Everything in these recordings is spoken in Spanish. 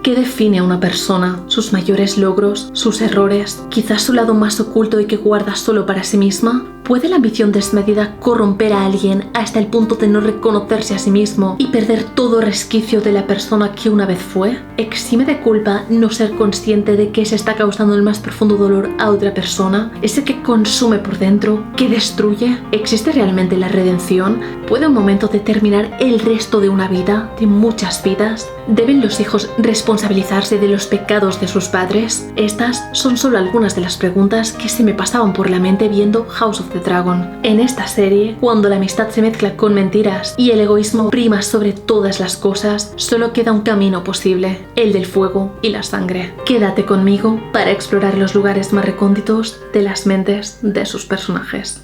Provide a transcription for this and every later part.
¿Qué define a una persona? ¿Sus mayores logros? ¿Sus errores? ¿Quizás su lado más oculto y que guarda solo para sí misma? ¿Puede la ambición desmedida corromper a alguien hasta el punto de no reconocerse a sí mismo y perder todo resquicio de la persona que una vez fue? ¿Exime de culpa no ser consciente de que se está causando el más profundo dolor a otra persona? ¿Ese que consume por dentro? ¿Que destruye? ¿Existe realmente la redención? ¿Puede un momento determinar el resto de una vida? ¿De muchas vidas? ¿Deben los hijos responsabilizarse de los pecados de sus padres? Estas son solo algunas de las preguntas que se me pasaban por la mente viendo House of the Dragon. En esta serie, cuando la amistad se mezcla con mentiras y el egoísmo prima sobre todas las cosas, solo queda un camino posible, el del fuego y la sangre. Quédate conmigo para explorar los lugares más recónditos de las mentes de sus personajes.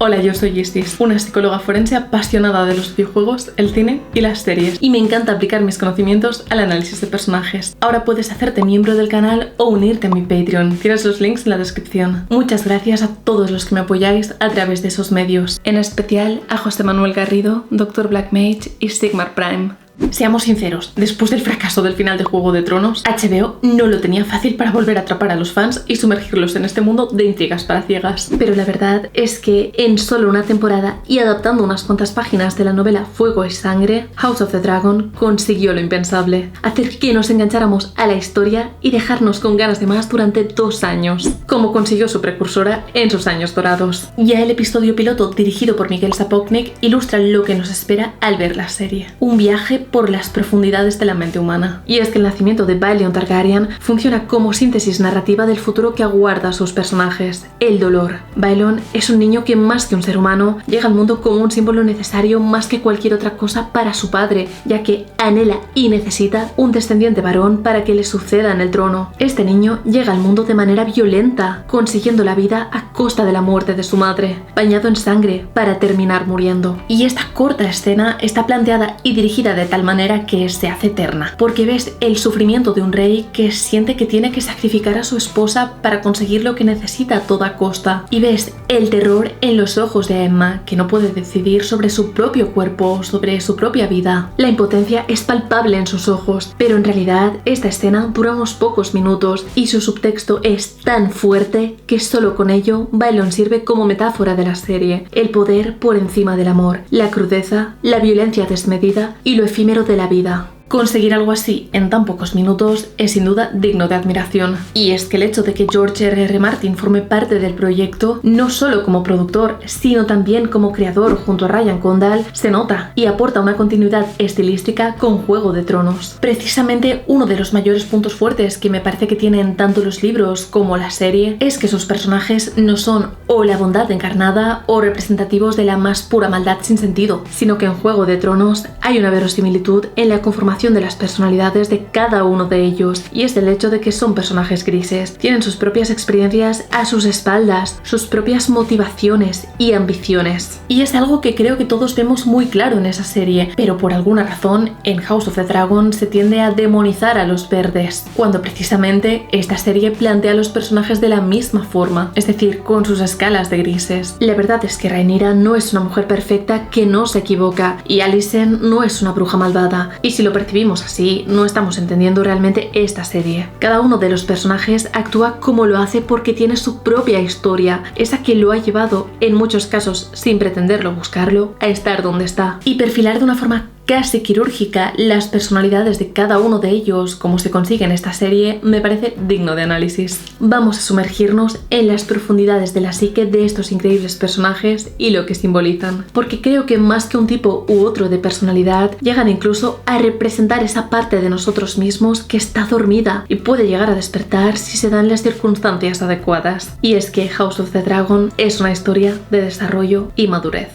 Hola, yo soy Isis, una psicóloga forense apasionada de los videojuegos, el cine y las series, y me encanta aplicar mis conocimientos al análisis de personajes. Ahora puedes hacerte miembro del canal o unirte a mi Patreon. Tienes los links en la descripción. Muchas gracias a todos los que me apoyáis a través de esos medios, en especial a José Manuel Garrido, Dr. Black Mage y Sigmar Prime. Seamos sinceros, después del fracaso del final de Juego de Tronos, HBO no lo tenía fácil para volver a atrapar a los fans y sumergirlos en este mundo de intrigas palaciegas. Pero la verdad es que en solo una temporada y adaptando unas cuantas páginas de la novela Fuego y Sangre, House of the Dragon consiguió lo impensable: hacer que nos engancháramos a la historia y dejarnos con ganas de más durante 2 años, como consiguió su precursora en sus años dorados. Ya el episodio piloto, dirigido por Miguel Sapochnik, ilustra lo que nos espera al ver la serie: un viaje por las profundidades de la mente humana. Y es que el nacimiento de Baelion Targaryen funciona como síntesis narrativa del futuro que aguarda a sus personajes: el dolor. Baelion es un niño que, más que un ser humano, llega al mundo como un símbolo necesario más que cualquier otra cosa para su padre, ya que anhela y necesita un descendiente varón para que le suceda en el trono. Este niño llega al mundo de manera violenta, consiguiendo la vida a costa de la muerte de su madre, bañado en sangre para terminar muriendo. Y esta corta escena está planteada y dirigida de tal manera que se hace eterna, porque ves el sufrimiento de un rey que siente que tiene que sacrificar a su esposa para conseguir lo que necesita a toda costa, y ves el terror en los ojos de Aemma, que no puede decidir sobre su propio cuerpo, sobre su propia vida. La impotencia es palpable en sus ojos, pero en realidad esta escena dura unos pocos minutos y su subtexto es tan fuerte que solo con ello Baelion sirve como metáfora de la serie: el poder por encima del amor, la crudeza, la violencia desmedida y lo efímero de la vida. Conseguir algo así en tan pocos minutos es sin duda digno de admiración. Y es que el hecho de que George R.R. Martin forme parte del proyecto, no solo como productor, sino también como creador junto a Ryan Condal, se nota y aporta una continuidad estilística con Juego de Tronos. Precisamente uno de los mayores puntos fuertes que me parece que tienen tanto los libros como la serie es que sus personajes no son o la bondad encarnada o representativos de la más pura maldad sin sentido, sino que en Juego de Tronos hay una verosimilitud en la conformación de las personalidades de cada uno de ellos, y es el hecho de que son personajes grises, tienen sus propias experiencias a sus espaldas, sus propias motivaciones y ambiciones. Y es algo que creo que todos vemos muy claro en esa serie, pero por alguna razón en House of the Dragon se tiende a demonizar a los verdes, cuando precisamente esta serie plantea a los personajes de la misma forma, es decir, con sus escalas de grises. La verdad es que Rhaenyra no es una mujer perfecta que no se equivoca, y Alicent no es una bruja malvada, y si lo percibimos así, no estamos entendiendo realmente esta serie. Cada uno de los personajes actúa como lo hace porque tiene su propia historia, esa que lo ha llevado, en muchos casos sin pretenderlo buscarlo, a estar donde está. Y perfilar de una forma casi quirúrgica las personalidades de cada uno de ellos, como se consigue en esta serie, me parece digno de análisis. Vamos a sumergirnos en las profundidades de la psique de estos increíbles personajes y lo que simbolizan, porque creo que más que un tipo u otro de personalidad, llegan incluso a representar esa parte de nosotros mismos que está dormida y puede llegar a despertar si se dan las circunstancias adecuadas. Y es que House of the Dragon es una historia de desarrollo y madurez.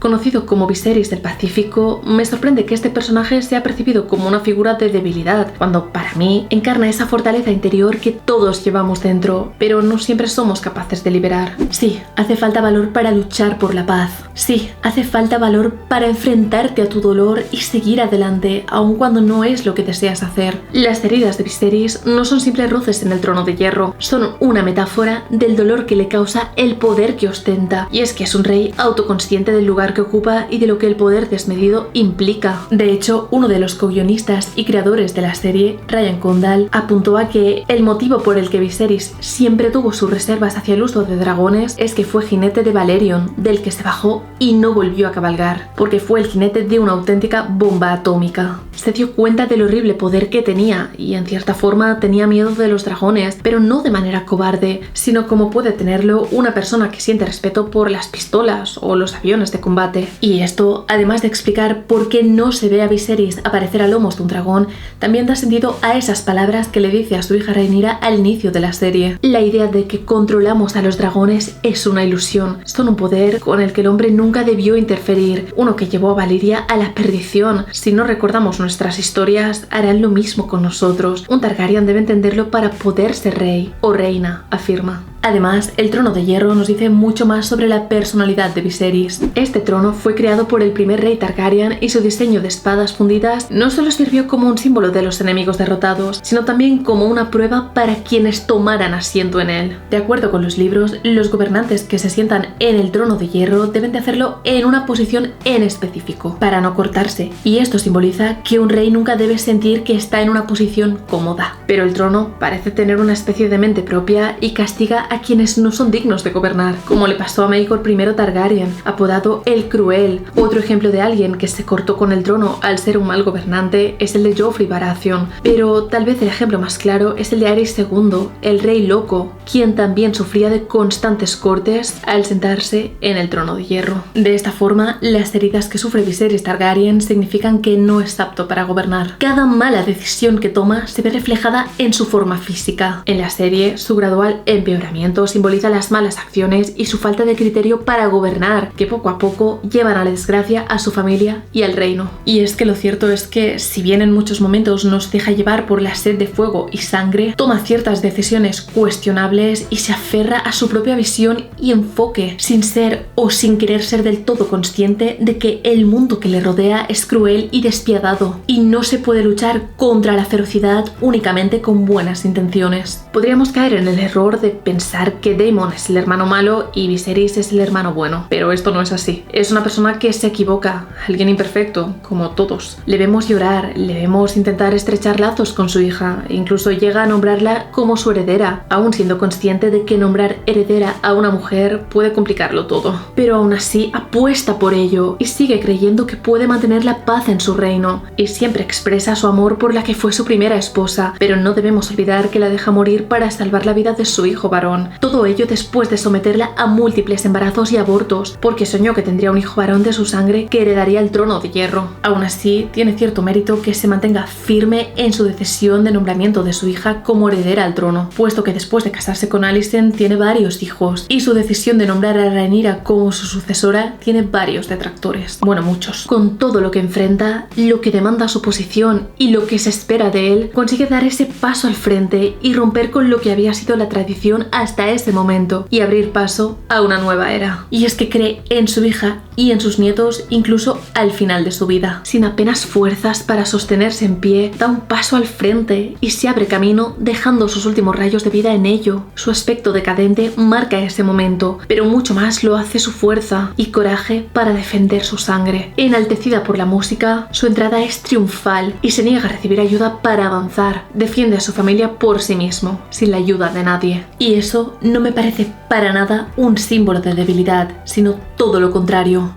conocido como Viserys del Pacífico, me sorprende que este personaje sea percibido como una figura de debilidad, cuando para mí encarna esa fortaleza interior que todos llevamos dentro, pero no siempre somos capaces de liberar. Sí, hace falta valor para luchar por la paz. Sí, hace falta valor para enfrentarte a tu dolor y seguir adelante, aun cuando no es lo que deseas hacer. Las heridas de Viserys no son simples roces en el trono de hierro, son una metáfora del dolor que le causa el poder que ostenta. Y es que es un rey autoconsciente del lugar que ocupa y de lo que el poder desmedido implica. De hecho, uno de los co-guionistas y creadores de la serie, Ryan Condal, apuntó a que el motivo por el que Viserys siempre tuvo sus reservas hacia el uso de dragones es que fue jinete de Valerion, del que se bajó y no volvió a cabalgar, porque fue el jinete de una auténtica bomba atómica. Se dio cuenta del horrible poder que tenía y en cierta forma tenía miedo de los dragones, pero no de manera cobarde, sino como puede tenerlo una persona que siente respeto por las pistolas o los aviones de combate. Y esto, además de explicar por qué no se ve a Viserys aparecer a lomos de un dragón, también da sentido a esas palabras que le dice a su hija Rhaenyra al inicio de la serie. La idea de que controlamos a los dragones es una ilusión, son un poder con el que el hombre nunca debió interferir, uno que llevó a Valyria a la perdición. Si no recordamos nuestras historias, harán lo mismo con nosotros. Un Targaryen debe entenderlo para poder ser rey o reina, afirma. Además, el trono de hierro nos dice mucho más sobre la personalidad de Viserys. Este trono fue creado por el primer rey Targaryen y su diseño de espadas fundidas no solo sirvió como un símbolo de los enemigos derrotados, sino también como una prueba para quienes tomaran asiento en él. De acuerdo con los libros, los gobernantes que se sientan en el trono de hierro deben de hacerlo en una posición en específico, para no cortarse, y esto simboliza que un rey nunca debe sentir que está en una posición cómoda. Pero el trono parece tener una especie de mente propia y castiga a quienes no son dignos de gobernar, como le pasó a Maegor I Targaryen, apodado el Cruel. Otro ejemplo de alguien que se cortó con el trono al ser un mal gobernante es el de Joffrey Baratheon, pero tal vez el ejemplo más claro es el de Aerys II, el rey loco, quien también sufría de constantes cortes al sentarse en el trono de hierro. De esta forma, las heridas que sufre Viserys Targaryen significan que no es apto para gobernar. Cada mala decisión que toma se ve reflejada en su forma física. En la serie, su gradual empeoramiento simboliza las malas acciones y su falta de criterio para gobernar, que poco a poco llevan a la desgracia a su familia y al reino. Y es que lo cierto es que, si bien en muchos momentos nos deja llevar por la sed de fuego y sangre, toma ciertas decisiones cuestionables y se aferra a su propia visión y enfoque, sin ser o sin querer ser del todo consciente de que el mundo que le rodea es cruel y despiadado, y no se puede luchar contra la ferocidad únicamente con buenas intenciones. Podríamos caer en el error de pensar que Daemon es el hermano malo y Viserys es el hermano bueno, pero esto no es así. Es una persona que se equivoca, alguien imperfecto, como todos. Le vemos llorar, le vemos intentar estrechar lazos con su hija, e incluso llega a nombrarla como su heredera, aún siendo consciente de que nombrar heredera a una mujer puede complicarlo todo. Pero aún así apuesta por ello y sigue creyendo que puede mantener la paz en su reino, y siempre expresa su amor por la que fue su primera esposa, pero no debemos olvidar que la deja morir para salvar la vida de su hijo varón. Todo ello después de someterla a múltiples embarazos y abortos, porque soñó que tendría un hijo varón de su sangre que heredaría el trono de hierro. Aún así, tiene cierto mérito que se mantenga firme en su decisión de nombramiento de su hija como heredera al trono, puesto que después de casarse con Alicent tiene varios hijos, y su decisión de nombrar a Rhaenyra como su sucesora tiene varios detractores. Bueno, muchos. Con todo lo que enfrenta, lo que demanda su posición y lo que se espera de él, consigue dar ese paso al frente y romper con lo que había sido la tradición hasta ese momento y abrir paso a una nueva era. Y es que cree en su hija y en sus nietos incluso al final de su vida. Sin apenas fuerzas para sostenerse en pie, da un paso al frente y se abre camino dejando sus últimos rayos de vida en ello. Su aspecto decadente marca ese momento, pero mucho más lo hace su fuerza y coraje para defender su sangre. Enaltecida por la música, su entrada es triunfal y se niega a recibir ayuda para avanzar. Defiende a su familia por sí mismo, sin la ayuda de nadie. Y eso no me parece para nada un símbolo de debilidad, sino todo lo contrario.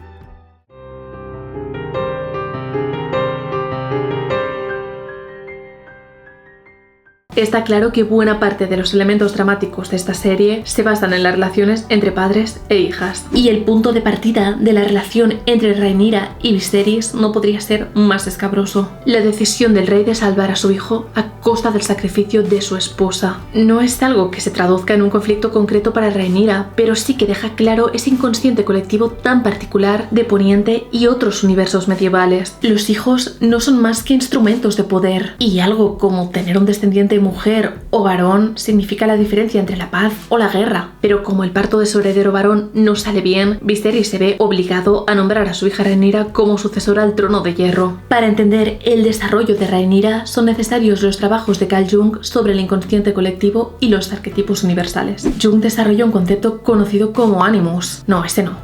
Está claro que buena parte de los elementos dramáticos de esta serie se basan en las relaciones entre padres e hijas. Y el punto de partida de la relación entre Rhaenyra y Viserys no podría ser más escabroso. La decisión del rey de salvar a su hijo a costa del sacrificio de su esposa. No es algo que se traduzca en un conflicto concreto para Rhaenyra, pero sí que deja claro ese inconsciente colectivo tan particular de Poniente y otros universos medievales. Los hijos no son más que instrumentos de poder, y algo como tener un descendiente mujer o varón significa la diferencia entre la paz o la guerra. Pero como el parto de su heredero varón no sale bien, Viserys se ve obligado a nombrar a su hija Rhaenyra como sucesora al trono de hierro. Para entender el desarrollo de Rhaenyra son necesarios los trabajos de Carl Jung sobre el inconsciente colectivo y los arquetipos universales. Jung desarrolló un concepto conocido como animus,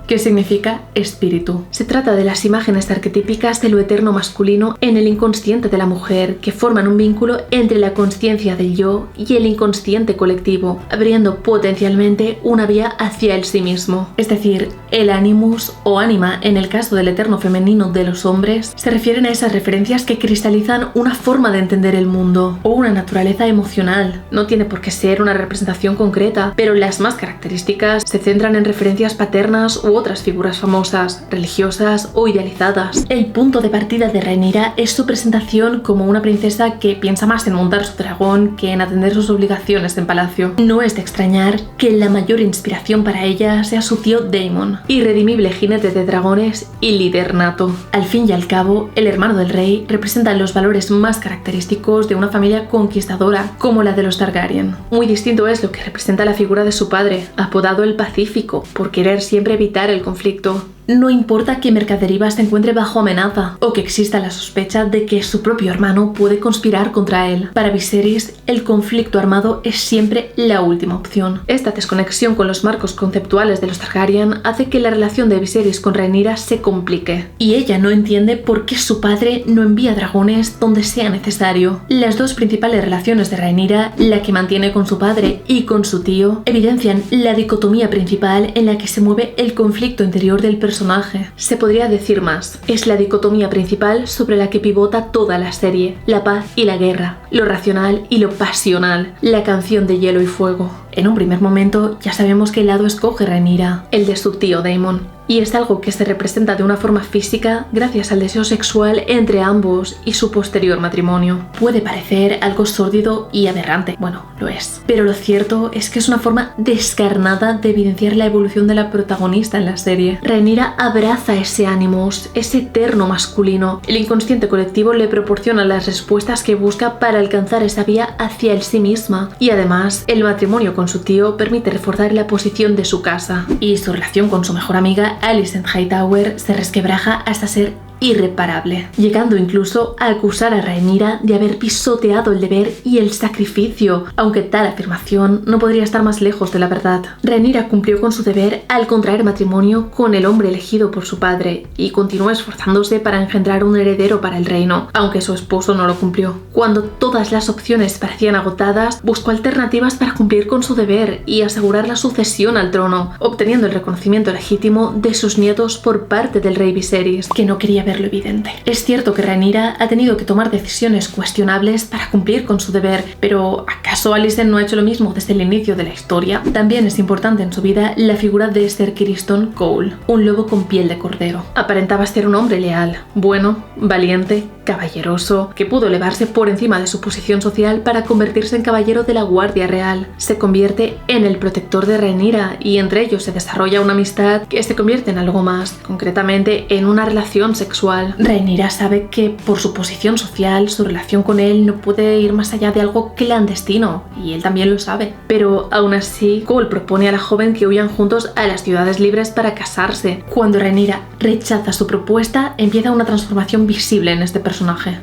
que significa espíritu. Se trata de las imágenes arquetípicas de lo eterno masculino en el inconsciente de la mujer, que forman un vínculo entre la consciencia del yo y el inconsciente colectivo, abriendo potencialmente una vía hacia el sí mismo. Es decir, el animus o ánima en el caso del eterno femenino de los hombres se refieren a esas referencias que cristalizan una forma de entender el mundo o una naturaleza emocional. No tiene por qué ser una representación concreta, pero las más características se centran en referencias paternas u otras figuras famosas, religiosas o idealizadas. El punto de partida de Rhaenyra es su presentación como una princesa que piensa más en montar su dragón que en atender sus obligaciones en palacio. No es de extrañar que la mayor inspiración para ella sea su tío Daemon, irredimible jinete de dragones y líder nato. Al fin y al cabo, el hermano del rey representa los valores más característicos de una familia conquistadora como la de los Targaryen. Muy distinto es lo que representa la figura de su padre, apodado el Pacífico, por querer siempre evitar el conflicto. No importa que Mercaderibas se encuentre bajo amenaza o que exista la sospecha de que su propio hermano puede conspirar contra él. Para Viserys, el conflicto armado es siempre la última opción. Esta desconexión con los marcos conceptuales de los Targaryen hace que la relación de Viserys con Rhaenyra se complique, y ella no entiende por qué su padre no envía dragones donde sea necesario. Las dos principales relaciones de Rhaenyra, la que mantiene con su padre y con su tío, evidencian la dicotomía principal en la que se mueve el conflicto interior del personaje. Se podría decir más, es la dicotomía principal sobre la que pivota toda la serie, la paz y la guerra, lo racional y lo pasional, la canción de hielo y fuego. En un primer momento ya sabemos qué lado escoge Rhaenyra, el de su tío Daemon. Y es algo que se representa de una forma física gracias al deseo sexual entre ambos y su posterior matrimonio. Puede parecer algo sórdido y aberrante, bueno, lo es. Pero lo cierto es que es una forma descarnada de evidenciar la evolución de la protagonista en la serie. Rhaenyra abraza ese ánimos, ese eterno masculino. El inconsciente colectivo le proporciona las respuestas que busca para alcanzar esa vía hacia el sí misma. Y además, el matrimonio con su tío permite reforzar la posición de su casa. Y su relación con su mejor amiga Alicent Hightower se resquebraja hasta ser irreparable, llegando incluso a acusar a Rhaenyra de haber pisoteado el deber y el sacrificio, aunque tal afirmación no podría estar más lejos de la verdad. Rhaenyra cumplió con su deber al contraer matrimonio con el hombre elegido por su padre y continuó esforzándose para engendrar un heredero para el reino, aunque su esposo no lo cumplió. Cuando todas las opciones parecían agotadas, buscó alternativas para cumplir con su deber y asegurar la sucesión al trono, obteniendo el reconocimiento legítimo de sus nietos por parte del rey Viserys, que no quería verlo evidente. Es cierto que Rhaenyra ha tenido que tomar decisiones cuestionables para cumplir con su deber, pero ¿acaso Alicent no ha hecho lo mismo desde el inicio de la historia? También es importante en su vida la figura de Ser Criston Cole, un lobo con piel de cordero. Aparentaba ser un hombre leal, bueno, valiente, caballeroso, que pudo elevarse por encima de su posición social para convertirse en caballero de la Guardia Real. Se convierte en el protector de Rhaenyra y entre ellos se desarrolla una amistad que se convierte en algo más, concretamente en una relación sexual. Rhaenyra sabe que por su posición social, su relación con él no puede ir más allá de algo clandestino, y él también lo sabe. Pero aún así, Cole propone a la joven que huyan juntos a las ciudades libres para casarse. Cuando Rhaenyra rechaza su propuesta, empieza una transformación visible en este personaje.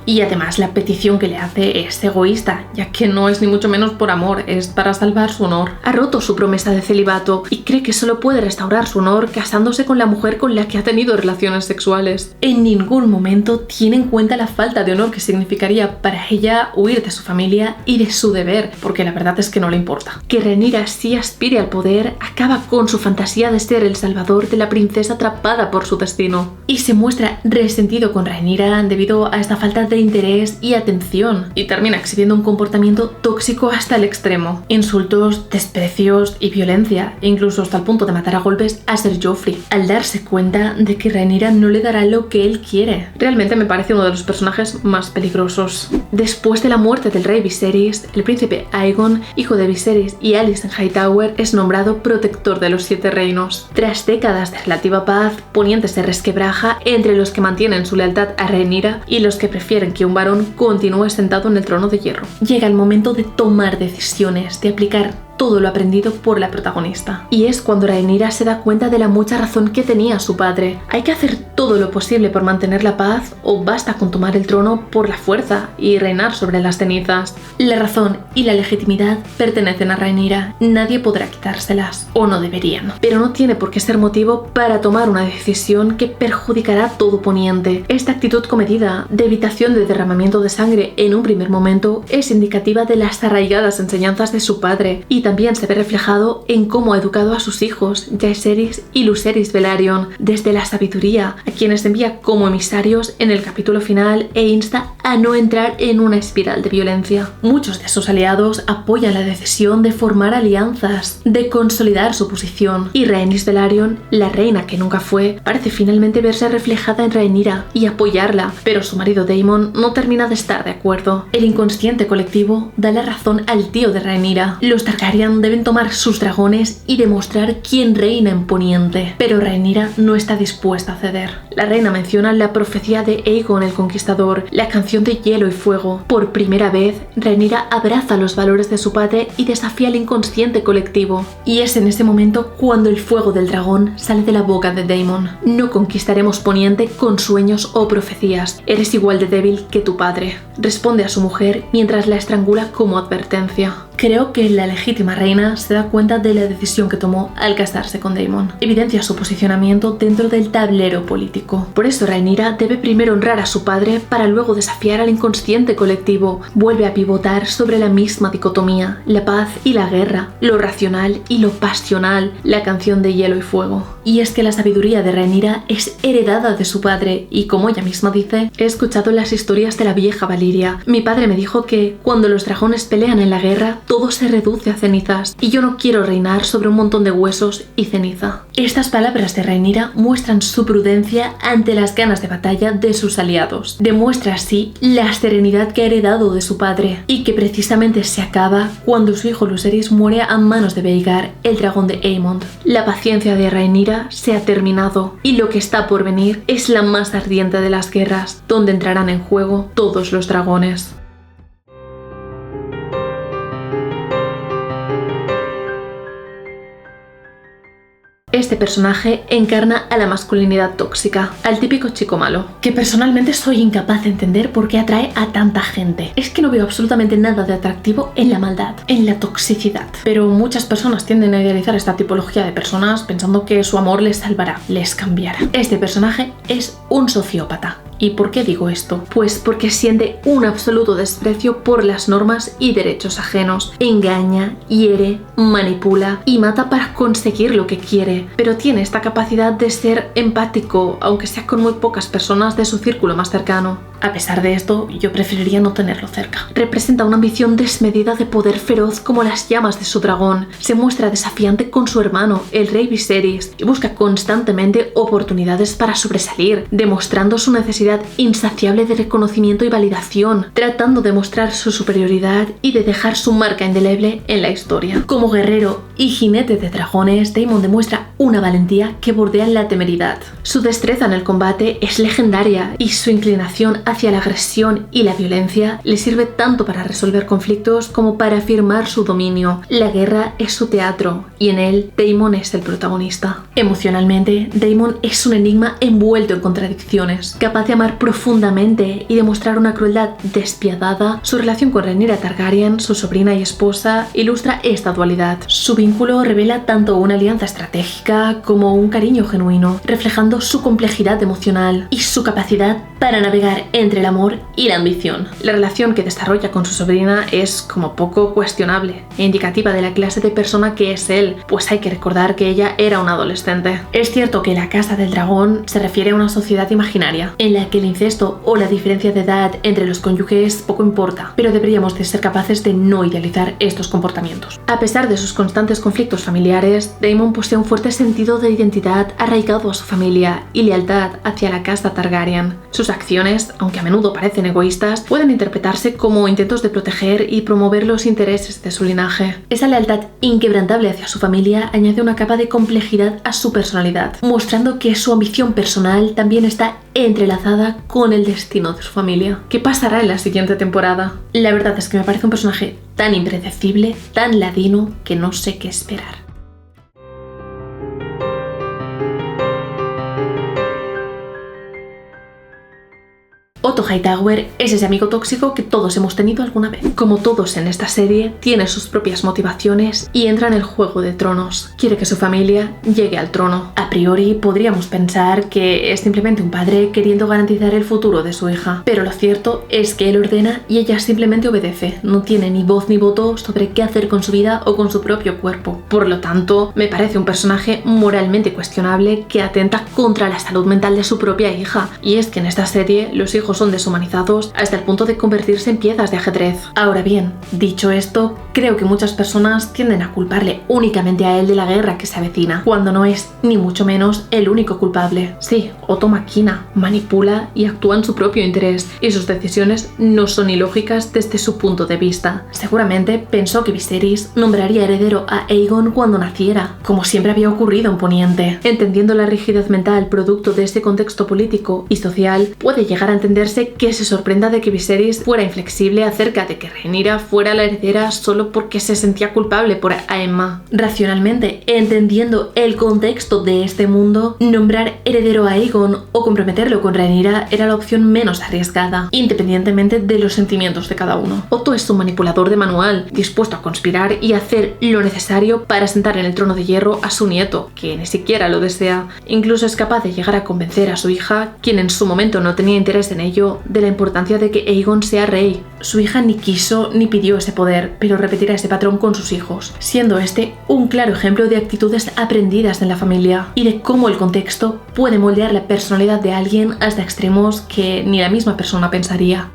Y además la petición que le hace es egoísta, ya que no es ni mucho menos por amor, es para salvar su honor. Ha roto su promesa de celibato y cree que solo puede restaurar su honor casándose con la mujer con la que ha tenido relaciones sexuales. En en ningún momento tiene en cuenta la falta de honor que significaría para ella huir de su familia y de su deber, porque la verdad es que no le importa. Que Rhaenyra sí aspire al poder acaba con su fantasía de ser el salvador de la princesa atrapada por su destino, y se muestra resentido con Rhaenyra debido a esta falta de interés y atención, y termina exhibiendo un comportamiento tóxico hasta el extremo: insultos, desprecios y violencia, e incluso hasta el punto de matar a golpes a Ser Joffrey, al darse cuenta de que Rhaenyra no le dará lo que él quiere. Realmente me parece uno de los personajes más peligrosos. Después de la muerte del rey Viserys, el príncipe Aegon, hijo de Viserys y Alicent Hightower, es nombrado protector de los 7 reinos. Tras décadas de relativa paz, Poniente se resquebraja entre los que mantienen su lealtad a Rhaenyra y los que prefieren que un varón continúe sentado en el trono de hierro. Llega el momento de tomar decisiones, de aplicar todo lo aprendido por la protagonista. Y es cuando Rhaenyra se da cuenta de la mucha razón que tenía su padre. Hay que hacer todo lo posible por mantener la paz, o basta con tomar el trono por la fuerza y reinar sobre las cenizas. La razón y la legitimidad pertenecen a Rhaenyra. Nadie podrá quitárselas, o no deberían. Pero no tiene por qué ser motivo para tomar una decisión que perjudicará a todo Poniente. Esta actitud comedida, de evitación de derramamiento de sangre en un primer momento, es indicativa de las arraigadas enseñanzas de su padre, y también se ve reflejado en cómo ha educado a sus hijos, Jaehaerys y Lucerys Velaryon, desde la sabiduría, a quienes envía como emisarios en el capítulo final e insta a no entrar en una espiral de violencia. Muchos de sus aliados apoyan la decisión de formar alianzas, de consolidar su posición, y Rhaenys Velaryon, la reina que nunca fue, parece finalmente verse reflejada en Rhaenyra y apoyarla, pero su marido Daemon no termina de estar de acuerdo. El inconsciente colectivo da la razón al tío de Rhaenyra. Los Targaryen deben tomar sus dragones y demostrar quién reina en Poniente, pero Rhaenyra no está dispuesta a ceder. La reina menciona la profecía de Aegon el Conquistador, la canción de Hielo y Fuego. Por primera vez, Rhaenyra abraza los valores de su padre y desafía el inconsciente colectivo. Y es en ese momento cuando el fuego del dragón sale de la boca de Daemon. No conquistaremos Poniente con sueños o profecías. Eres igual de débil que tu padre, responde a su mujer mientras la estrangula como advertencia. Creo que la legítima reina se da cuenta de la decisión que tomó al casarse con Daemon. Evidencia su posicionamiento dentro del tablero político. Por eso Rhaenyra debe primero honrar a su padre para luego desafiar al inconsciente colectivo. Vuelve a pivotar sobre la misma dicotomía, la paz y la guerra, lo racional y lo pasional, la canción de Hielo y Fuego. Y es que la sabiduría de Rhaenyra es heredada de su padre y, como ella misma dice, he escuchado las historias de la vieja Valyria. Mi padre me dijo que cuando los dragones pelean en la guerra, todo se reduce a cenizas, y yo no quiero reinar sobre un montón de huesos y ceniza. Estas palabras de Rhaenyra muestran su prudencia ante las ganas de batalla de sus aliados. Demuestra así la serenidad que ha heredado de su padre, y que precisamente se acaba cuando su hijo Lucerys muere a manos de Vhagar, el dragón de Aemond. La paciencia de Rhaenyra se ha terminado, y lo que está por venir es la más ardiente de las guerras, donde entrarán en juego todos los dragones. Este personaje encarna a la masculinidad tóxica, al típico chico malo, que personalmente soy incapaz de entender por qué atrae a tanta gente. Es que no veo absolutamente nada de atractivo en la maldad, en la toxicidad. Pero muchas personas tienden a idealizar esta tipología de personas pensando que su amor les salvará, les cambiará. Este personaje es un sociópata. ¿Y por qué digo esto? Pues porque siente un absoluto desprecio por las normas y derechos ajenos. Engaña, hiere, manipula y mata para conseguir lo que quiere. Pero tiene esta capacidad de ser empático, aunque sea con muy pocas personas de su círculo más cercano. A pesar de esto, yo preferiría no tenerlo cerca. Representa una ambición desmedida de poder feroz como las llamas de su dragón. Se muestra desafiante con su hermano, el rey Viserys, y busca constantemente oportunidades para sobresalir, demostrando su necesidad insaciable de reconocimiento y validación, tratando de mostrar su superioridad y de dejar su marca indeleble en la historia. Como guerrero y jinete de dragones, Daemon demuestra una valentía que bordea en la temeridad. Su destreza en el combate es legendaria y su inclinación hacia la agresión y la violencia le sirve tanto para resolver conflictos como para afirmar su dominio. La guerra es su teatro y en él Daemon es el protagonista. Emocionalmente, Daemon es un enigma envuelto en contradicciones, capaz de amar profundamente y demostrar una crueldad despiadada. Su relación con Rhaenyra Targaryen, su sobrina y esposa, ilustra esta dualidad. Su vínculo revela tanto una alianza estratégica como un cariño genuino, reflejando su complejidad emocional y su capacidad para navegar entre el amor y la ambición. La relación que desarrolla con su sobrina es como poco cuestionable e indicativa de la clase de persona que es él, pues hay que recordar que ella era una adolescente. Es cierto que la Casa del Dragón se refiere a una sociedad imaginaria, en la que el incesto o la diferencia de edad entre los cónyuges poco importa, pero deberíamos de ser capaces de no idealizar estos comportamientos. A pesar de sus constantes conflictos familiares, Daemon posee un fuerte sentido de identidad arraigado a su familia y lealtad hacia la Casa Targaryen. Sus acciones, aunque a menudo parecen egoístas, pueden interpretarse como intentos de proteger y promover los intereses de su linaje. Esa lealtad inquebrantable hacia su familia añade una capa de complejidad a su personalidad, mostrando que su ambición personal también está entrelazada con el destino de su familia. ¿Qué pasará en la siguiente temporada? La verdad es que me parece un personaje tan impredecible, tan ladino, que no sé qué esperar. Otto Hightower es ese amigo tóxico que todos hemos tenido alguna vez. Como todos en esta serie, tiene sus propias motivaciones y entra en el Juego de Tronos. Quiere que su familia llegue al trono. A priori podríamos pensar que es simplemente un padre queriendo garantizar el futuro de su hija, pero lo cierto es que él ordena y ella simplemente obedece. No tiene ni voz ni voto sobre qué hacer con su vida o con su propio cuerpo. Por lo tanto, me parece un personaje moralmente cuestionable que atenta contra la salud mental de su propia hija. Y es que en esta serie los hijos son deshumanizados hasta el punto de convertirse en piezas de ajedrez. Ahora bien, dicho esto, creo que muchas personas tienden a culparle únicamente a él de la guerra que se avecina, cuando no es ni mucho menos el único culpable. Sí, Otto maquina, manipula y actúa en su propio interés, y sus decisiones no son ilógicas desde su punto de vista. Seguramente pensó que Viserys nombraría heredero a Aegon cuando naciera, como siempre había ocurrido en Poniente. Entendiendo la rigidez mental producto de ese contexto político y social, puede llegar a entender que se sorprenda de que Viserys fuera inflexible acerca de que Rhaenyra fuera la heredera solo porque se sentía culpable por Aemma. Racionalmente, entendiendo el contexto de este mundo, nombrar heredero a Aegon o comprometerlo con Rhaenyra era la opción menos arriesgada, independientemente de los sentimientos de cada uno. Otto es un manipulador de manual, dispuesto a conspirar y hacer lo necesario para sentar en el trono de hierro a su nieto, que ni siquiera lo desea. Incluso es capaz de llegar a convencer a su hija, quien en su momento no tenía interés en ello, de la importancia de que Aegon sea rey. Su hija ni quiso ni pidió ese poder, pero repetirá ese patrón con sus hijos, siendo este un claro ejemplo de actitudes aprendidas en la familia y de cómo el contexto puede moldear la personalidad de alguien hasta extremos que ni la misma persona pensaría.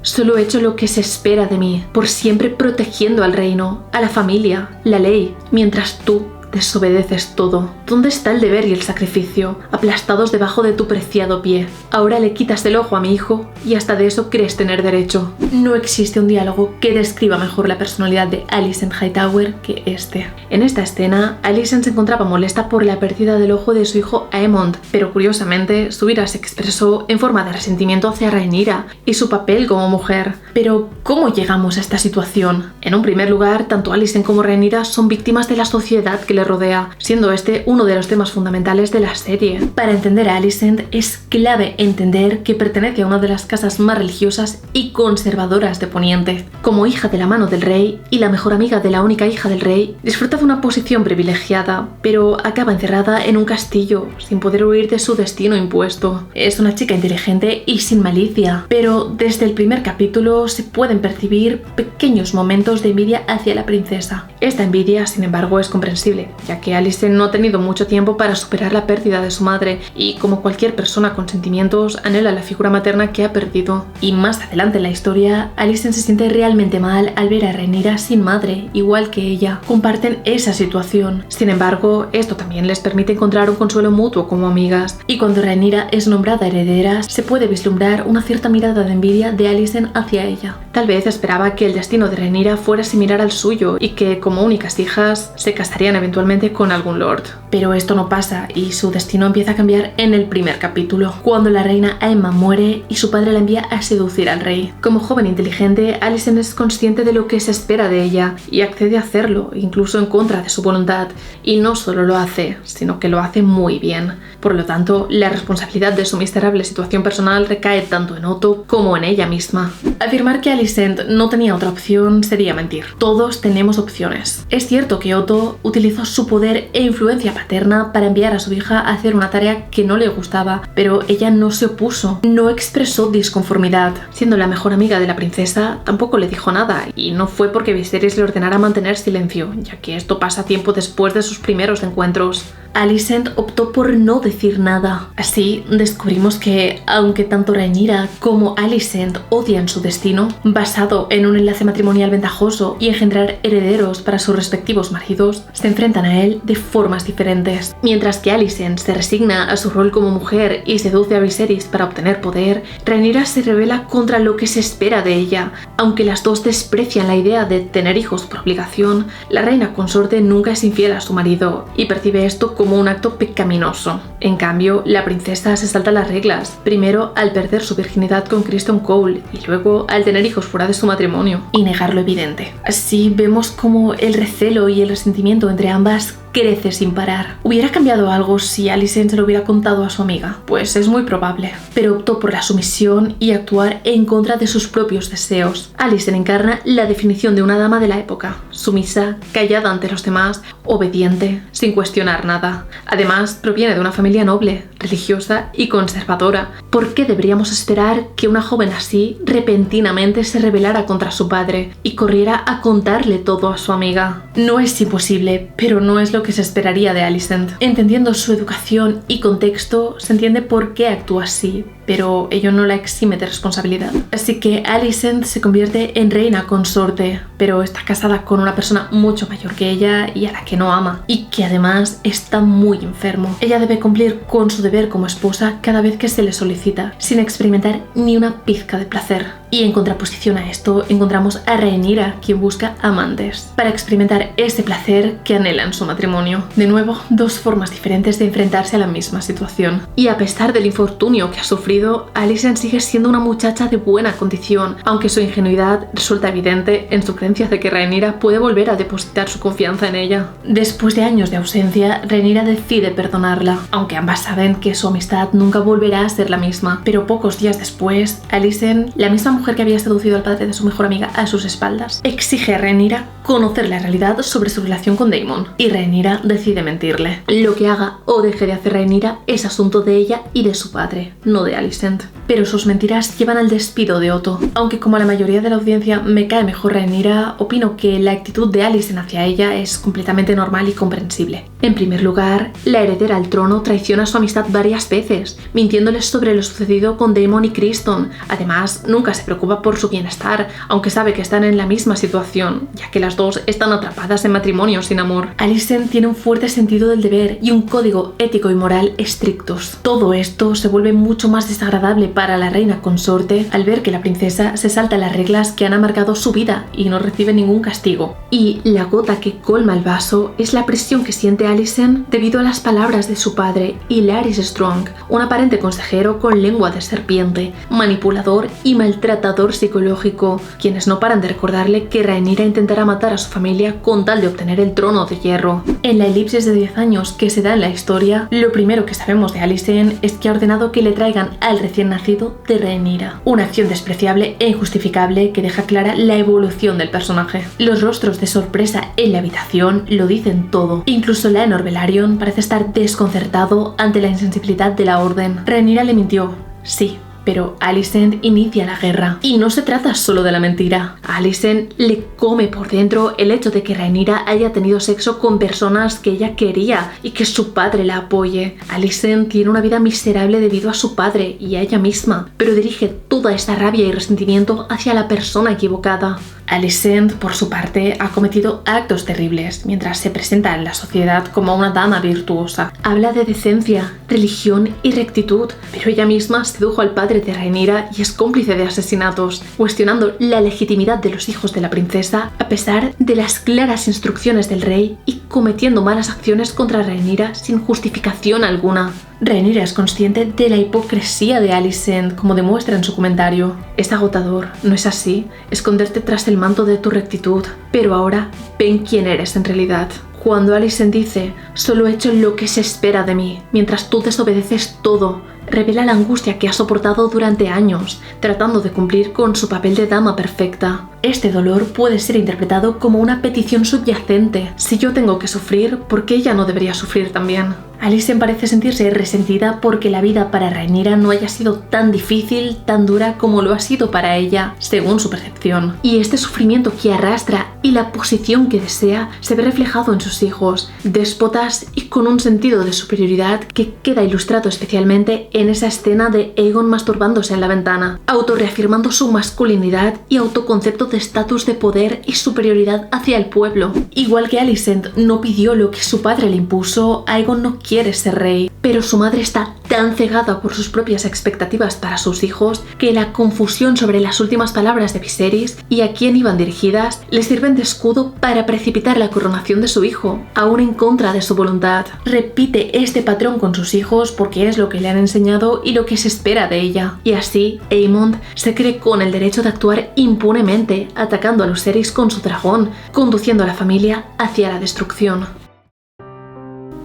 Solo he hecho lo que se espera de mí, por siempre protegiendo al reino, a la familia, la ley, mientras tú desobedeces todo. ¿Dónde está el deber y el sacrificio? Aplastados debajo de tu preciado pie. Ahora le quitas el ojo a mi hijo y hasta de eso crees tener derecho. No existe un diálogo que describa mejor la personalidad de Alicent Hightower que este. En esta escena, Alicent se encontraba molesta por la pérdida del ojo de su hijo Aemond, pero curiosamente su ira se expresó en forma de resentimiento hacia Rhaenyra y su papel como mujer. Pero, ¿cómo llegamos a esta situación? En un primer lugar, tanto Alicent como Rhaenyra son víctimas de la sociedad que le rodea, siendo este uno de los temas fundamentales de la serie. Para entender a Alicent es clave entender que pertenece a una de las casas más religiosas y conservadoras de Poniente. Como hija de la mano del rey y la mejor amiga de la única hija del rey, disfruta de una posición privilegiada, pero acaba encerrada en un castillo sin poder huir de su destino impuesto. Es una chica inteligente y sin malicia, pero desde el primer capítulo se pueden percibir pequeños momentos de envidia hacia la princesa. Esta envidia, sin embargo, es comprensible, ya que Alicent no ha tenido mucho tiempo para superar la pérdida de su madre y, como cualquier persona con sentimientos, anhela la figura materna que ha perdido. Y más adelante en la historia, Alicent se siente realmente mal al ver a Rhaenyra sin madre, igual que ella. Comparten esa situación. Sin embargo, esto también les permite encontrar un consuelo mutuo como amigas, y cuando Rhaenyra es nombrada heredera, se puede vislumbrar una cierta mirada de envidia de Alicent hacia ella. Tal vez esperaba que el destino de Rhaenyra fuera similar al suyo y que, como únicas hijas, se casarían eventualmente eventualmente con algún lord. Pero esto no pasa y su destino empieza a cambiar en el primer capítulo, cuando la reina Aemma muere y su padre la envía a seducir al rey. Como joven inteligente, Alicent es consciente de lo que se espera de ella y accede a hacerlo, incluso en contra de su voluntad. Y no solo lo hace, sino que lo hace muy bien. Por lo tanto, la responsabilidad de su miserable situación personal recae tanto en Otto como en ella misma. Afirmar que Alicent no tenía otra opción sería mentir. Todos tenemos opciones. Es cierto que Otto utilizó su poder e influencia paterna para enviar a su hija a hacer una tarea que no le gustaba, pero ella no se opuso, no expresó disconformidad. Siendo la mejor amiga de la princesa, tampoco le dijo nada, y no fue porque Viserys le ordenara mantener silencio, ya que esto pasa tiempo después de sus primeros encuentros. Alicent optó por no decir nada. Así descubrimos que, aunque tanto Rhaenyra como Alicent odian su destino, basado en un enlace matrimonial ventajoso y engendrar herederos para sus respectivos maridos, se enfrentan a él de formas diferentes. Mientras que Alicent se resigna a su rol como mujer y seduce a Viserys para obtener poder, Rhaenyra se rebela contra lo que se espera de ella. Aunque las dos desprecian la idea de tener hijos por obligación, la reina consorte nunca es infiel a su marido y percibe esto como un acto pecaminoso. En cambio, la princesa se salta las reglas, primero al perder su virginidad con Criston Cole y luego al tener hijos fuera de su matrimonio y negar lo evidente. Así vemos como el recelo y el resentimiento entre ambas crece sin parar. ¿Hubiera cambiado algo si Alicent se lo hubiera contado a su amiga? Pues es muy probable, pero optó por la sumisión y actuar en contra de sus propios deseos. Alicent encarna la definición de una dama de la época, sumisa, callada ante los demás, obediente, sin cuestionar nada. Además, proviene de una familia noble, religiosa y conservadora. ¿Por qué deberíamos esperar que una joven así repentinamente se rebelara contra su padre y corriera a contarle todo a su amiga? No es imposible, pero no es lo que se esperaría de Alicent. Entendiendo su educación y contexto, se entiende por qué actúa así, pero ello no la exime de responsabilidad. Así que Alicent se convierte en reina consorte, pero está casada con una persona mucho mayor que ella y a la que no ama, y que además está muy enfermo. Ella debe cumplir con su deber como esposa cada vez que se le solicita, sin experimentar ni una pizca de placer. Y en contraposición a esto, encontramos a Rhaenyra, quien busca amantes, para experimentar ese placer que anhela en su matrimonio. De nuevo, dos formas diferentes de enfrentarse a la misma situación. Y a pesar del infortunio que ha sufrido, Alicent sigue siendo una muchacha de buena condición, aunque su ingenuidad resulta evidente en su creencia de que Rhaenyra puede volver a depositar su confianza en ella. Después de años de ausencia, Rhaenyra decide perdonarla, aunque ambas saben que su amistad nunca volverá a ser la misma. Pero pocos días después, Alicent, la misma mujer que había seducido al padre de su mejor amiga a sus espaldas, exige a Rhaenyra conocer la realidad sobre su relación con Daemon, y Rhaenyra decide mentirle. Lo que haga o deje de hacer Rhaenyra es asunto de ella y de su padre, no de Alicent. Pero sus mentiras llevan al despido de Otto. Aunque como a la mayoría de la audiencia me cae mejor Rhaenyra, opino que la actitud de Alicent hacia ella es completamente normal y comprensible. En primer lugar, la heredera al trono traiciona su amistad varias veces, mintiéndoles sobre lo sucedido con Daemon y Criston. Además, nunca se preocupa por su bienestar, aunque sabe que están en la misma situación, ya que las dos están atrapadas en matrimonio sin amor. Alicent tiene un fuerte sentido del deber y un código ético y moral estrictos. Todo esto se vuelve mucho más desagradable para la reina consorte al ver que la princesa se salta las reglas que han marcado su vida y no recibe ningún castigo. Y la gota que colma el vaso es la presión que siente Alicent debido a las palabras de su padre, Larys Strong, un aparente consejero con lengua de serpiente, manipulador y maltratador psicológico, quienes no paran de recordarle que Rhaenyra intentará matar a su familia con tal de obtener el trono de hierro. En la elipsis de 10 años que se da en la historia, lo primero que sabemos de Alicent es que ha ordenado que le traigan al recién nacido de Rhaenyra, una acción despreciable e injustificable que deja clara la evolución del personaje. Los rostros de sorpresa en la habitación lo dicen todo. Incluso Laenor Velaryon parece estar desconcertado ante la insensibilidad de la orden. Rhaenyra le mintió, sí, pero Alicent inicia la guerra. Y no se trata solo de la mentira. A Alicent le come por dentro el hecho de que Rhaenyra haya tenido sexo con personas que ella quería y que su padre la apoye. Alicent tiene una vida miserable debido a su padre y a ella misma, pero dirige toda esta rabia y resentimiento hacia la persona equivocada. Alicent, por su parte, ha cometido actos terribles mientras se presenta en la sociedad como una dama virtuosa. Habla de decencia, religión y rectitud, pero ella misma sedujo al padre de Rhaenyra y es cómplice de asesinatos, cuestionando la legitimidad de los hijos de la princesa a pesar de las claras instrucciones del rey y cometiendo malas acciones contra Rhaenyra sin justificación alguna. Rhaenyra es consciente de la hipocresía de Alicent, como demuestra en su comentario. Es agotador, ¿no es así? Esconderte tras el manto de tu rectitud, pero ahora ven quién eres en realidad. Cuando Alicent dice, solo he hecho lo que se espera de mí, mientras tú desobedeces todo, revela la angustia que ha soportado durante años, tratando de cumplir con su papel de dama perfecta. Este dolor puede ser interpretado como una petición subyacente. Si yo tengo que sufrir, ¿por qué ella no debería sufrir también? Alicent parece sentirse resentida porque la vida para Rhaenyra no haya sido tan difícil, tan dura como lo ha sido para ella, según su percepción. Y este sufrimiento que arrastra y la posición que desea se ve reflejado en sus hijos, déspotas y con un sentido de superioridad que queda ilustrado especialmente en esa escena de Aegon masturbándose en la ventana, autorreafirmando su masculinidad y autoconcepto de estatus de poder y superioridad hacia el pueblo. Igual que Alicent no pidió lo que su padre le impuso, Aegon no quiere ser rey, pero su madre está tan cegada por sus propias expectativas para sus hijos que la confusión sobre las últimas palabras de Viserys y a quién iban dirigidas le sirven de escudo para precipitar la coronación de su hijo, aún en contra de su voluntad. Repite este patrón con sus hijos porque es lo que le han enseñado y lo que se espera de ella. Y así, Aemond se cree con el derecho de actuar impunemente, atacando a Lucerys con su dragón, conduciendo a la familia hacia la destrucción.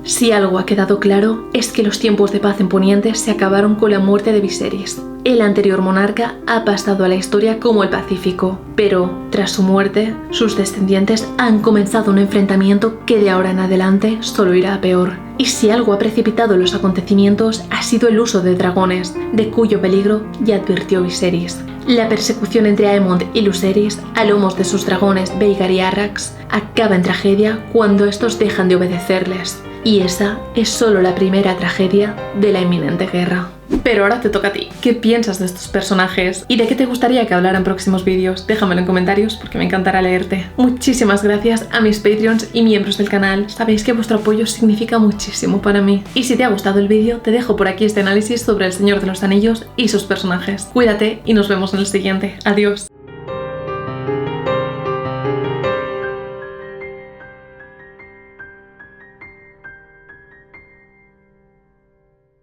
Si algo ha quedado claro, es que los tiempos de paz en Poniente se acabaron con la muerte de Viserys. El anterior monarca ha pasado a la historia como el pacífico, pero tras su muerte, sus descendientes han comenzado un enfrentamiento que de ahora en adelante solo irá a peor. Y si algo ha precipitado los acontecimientos ha sido el uso de dragones, de cuyo peligro ya advirtió Viserys. La persecución entre Aemond y Lucerys, a lomos de sus dragones Vhagar y Arrax, acaba en tragedia cuando estos dejan de obedecerles. Y esa es solo la primera tragedia de la inminente guerra. Pero ahora te toca a ti. ¿Qué piensas de estos personajes? ¿Y de qué te gustaría que hablara en próximos vídeos? Déjamelo en comentarios porque me encantará leerte. Muchísimas gracias a mis Patreons y miembros del canal. Sabéis que vuestro apoyo significa muchísimo para mí. Y si te ha gustado el vídeo, te dejo por aquí este análisis sobre El Señor de los Anillos y sus personajes. Cuídate y nos vemos en el siguiente. Adiós.